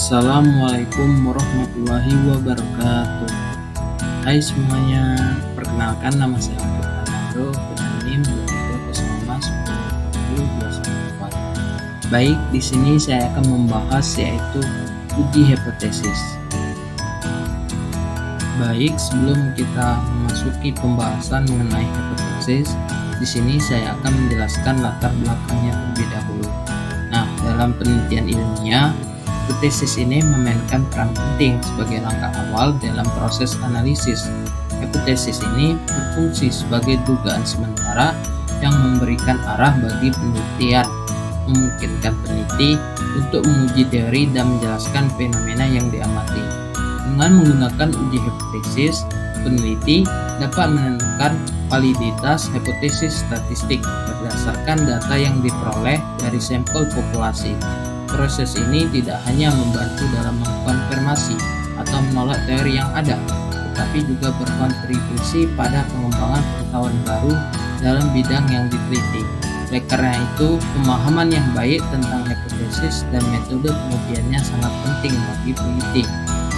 Assalamualaikum warahmatullahi wabarakatuh. Hai semuanya, perkenalkan nama saya Fernando dengan NIM 2205102024. Baik, di sini saya akan membahas yaitu uji hipotesis. Baik, sebelum kita memasuki pembahasan mengenai hipotesis, di sini saya akan menjelaskan latar belakangnya terlebih dahulu. Nah, dalam penelitian ilmiah, hipotesis ini memainkan peran penting sebagai langkah awal dalam proses analisis. Hipotesis ini berfungsi sebagai dugaan sementara yang memberikan arah bagi penelitian, memungkinkan peneliti untuk menguji teori dan menjelaskan fenomena yang diamati. Dengan menggunakan uji hipotesis, peneliti dapat menentukan validitas hipotesis statistik berdasarkan data yang diperoleh dari sampel populasi. Proses ini tidak hanya membantu dalam mengkonfirmasi atau menolak teori yang ada, tetapi juga berkontribusi pada pengembangan pengetahuan baru dalam bidang yang diteliti. Oleh karena itu, pemahaman yang baik tentang hipotesis dan metode pengujiannya sangat penting bagi peneliti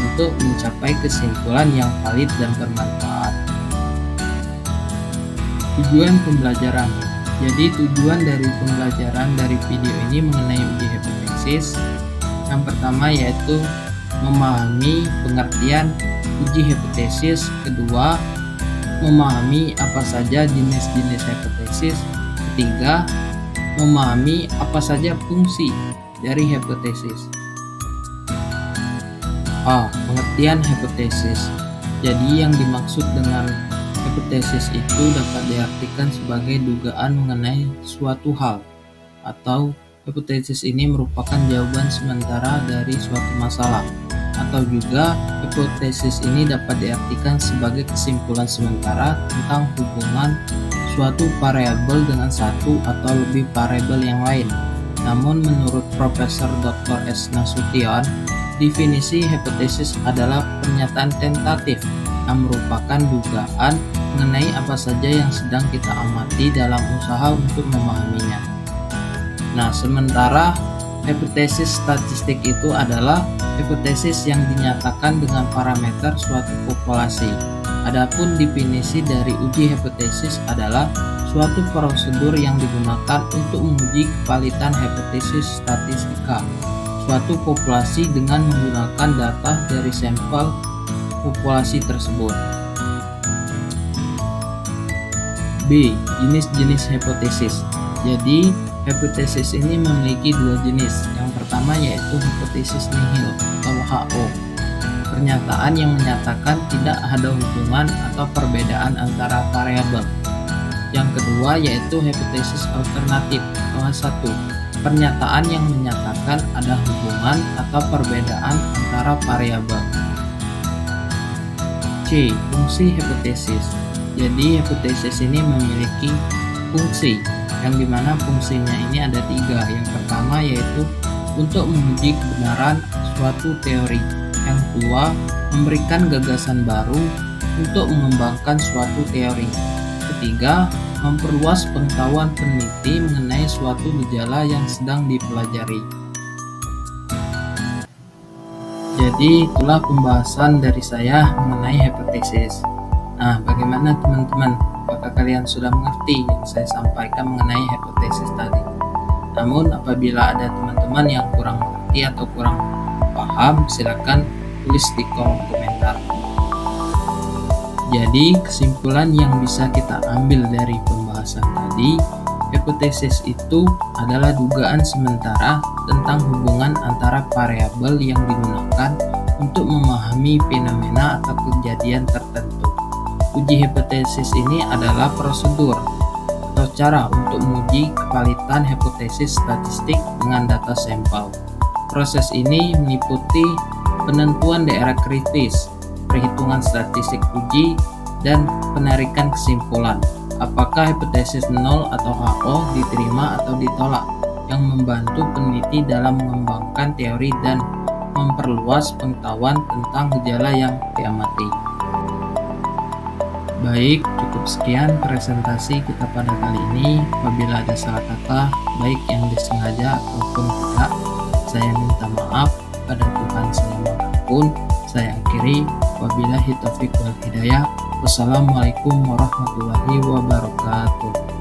untuk mencapai kesimpulan yang valid dan bermanfaat. Tujuan pembelajaran. Jadi tujuan dari pembelajaran dari video ini mengenai uji hipotesis yang pertama yaitu memahami pengertian uji hipotesis, kedua memahami apa saja jenis-jenis hipotesis, ketiga memahami apa saja fungsi dari hipotesis. Pengertian hipotesis. Jadi yang dimaksud dengan hipotesis itu dapat diartikan sebagai dugaan mengenai suatu hal, atau hipotesis ini merupakan jawaban sementara dari suatu masalah, atau juga hipotesis ini dapat diartikan sebagai kesimpulan sementara tentang hubungan suatu variabel dengan satu atau lebih variabel yang lain. Namun menurut Profesor Dr. S. Nasution, definisi hipotesis adalah pernyataan tentatif yang merupakan dugaan mengenai apa saja yang sedang kita amati dalam usaha untuk memahaminya. Nah, sementara hipotesis statistik itu adalah hipotesis yang dinyatakan dengan parameter suatu populasi. Adapun definisi dari uji hipotesis adalah suatu prosedur yang digunakan untuk menguji kevalitan hipotesis statistika suatu populasi dengan menggunakan data dari sampel populasi tersebut. B. Jenis-jenis hipotesis. Jadi, hipotesis ini memiliki dua jenis. Yang pertama yaitu hipotesis nihil atau HO. Pernyataan yang menyatakan tidak ada hubungan atau perbedaan antara variabel. Yang kedua yaitu hipotesis alternatif atau H1. Pernyataan yang menyatakan ada hubungan atau perbedaan antara variabel. C. Fungsi hipotesis. Jadi hipotesis ini memiliki fungsi, yang dimana fungsinya ini ada tiga. Yang pertama yaitu untuk menguji kebenaran suatu teori. Yang kedua, memberikan gagasan baru untuk mengembangkan suatu teori. Ketiga, memperluas pengetahuan peneliti mengenai suatu gejala yang sedang dipelajari. Jadi itulah pembahasan dari saya mengenai hipotesis. Nah, bagaimana teman-teman? Apakah kalian sudah mengerti yang saya sampaikan mengenai hipotesis tadi? Namun apabila ada teman-teman yang kurang mengerti atau kurang paham, silakan tulis di kolom komentar. Jadi kesimpulan yang bisa kita ambil dari pembahasan tadi, hipotesis itu adalah dugaan sementara tentang hubungan antara variabel yang digunakan untuk memahami fenomena atau kejadian tertentu. Uji hipotesis ini adalah prosedur atau cara untuk menguji kevalitan hipotesis statistik dengan data sampel. Proses ini meliputi penentuan daerah kritis, perhitungan statistik uji, dan penarikan kesimpulan apakah hipotesis 0 atau HO diterima atau ditolak, yang membantu peneliti dalam mengembangkan teori dan memperluas pengetahuan tentang gejala yang diamati. Baik, cukup sekian presentasi kita pada kali ini. Apabila ada salah kata, baik yang disengaja ataupun tidak, saya minta maaf. kepada Tuhan selama saya akhiri. Wabillahi taufiq wal hidayah. Wassalamualaikum warahmatullahi wabarakatuh.